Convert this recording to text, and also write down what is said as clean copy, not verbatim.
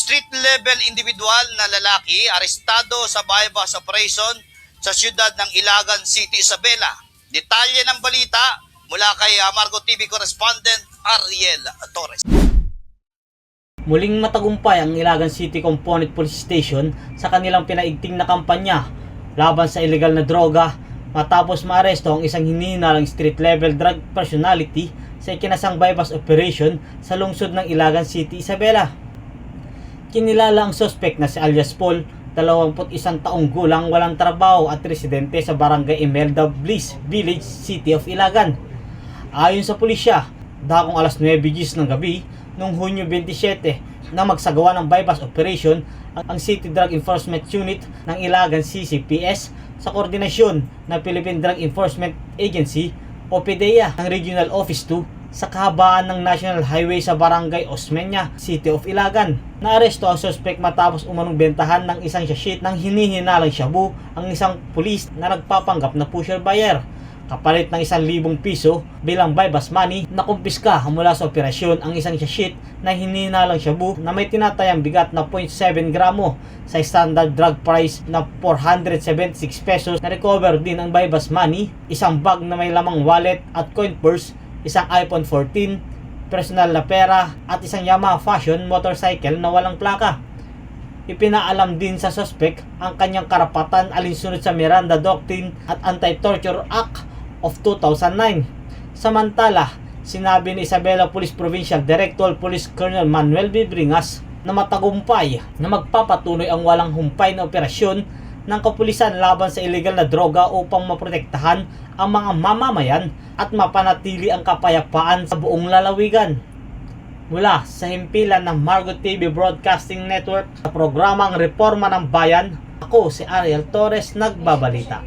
street-level individual na lalaki arestado sa bypass operation sa siyudad ng Ilagan City, Isabela. Detalye ng balita mula kay Margo TV correspondent Ariel Torres. Muling matagumpay ang Ilagan City Component Police Station sa kanilang pinaigting na kampanya laban sa illegal na droga matapos maaresto ang isang hinihinalang street-level drug personality sa ikinasang bypass operation sa lungsod ng Ilagan City, Isabela. Kinilala ang suspect na si alias Paul, 21 taong gulang, walang trabaho at residente sa Barangay Imelda Bliss Village, City of Ilagan. Ayon sa pulisya, dakong alas 9:00 ng gabi noong Hunyo 27 na magsagawa ng bypass operation ang City Drug Enforcement Unit ng Ilagan CCPS sa koordinasyon ng Philippine Drug Enforcement Agency o PDEA ng Regional Office 2 sa kahabaan ng National Highway sa Barangay Osmeña, City of Ilagan. Naaresto ang suspect matapos umanong bentahan ng isang sachet ng hinihinalang shabu ang isang pulis na nagpapanggap na pusher buyer, kapalit ng 1,000 piso bilang bypass money. Nakumpiska mula sa operasyon ang isang sachet na hinihinalang shabu na may tinatayang bigat na 0.7 gramo sa standard drug price na 476 pesos. Na-recover din ang bypass money, isang bag na may lamang wallet at coin purse, isang iPhone 14, personal na pera at isang Yamaha Fashion motorcycle na walang plaka. Ipinaalam din sa suspect ang kanyang karapatan alinsunod sa Miranda Doctrine at Anti-Torture Act of 2009. Samantala, sinabi ni Isabela Police Provincial Director Police Colonel Manuel B. Bringas na matagumpay na magpapatuloy ang walang humpay na operasyon ng kapulisan laban sa illegal na droga upang maprotektahan ang mga mamamayan at mapanatili ang kapayapaan sa buong lalawigan. Mula sa himpilan ng Margo TV Broadcasting Network sa programang Reforma ng Bayan, ako si Ariel Torres nagbabalita.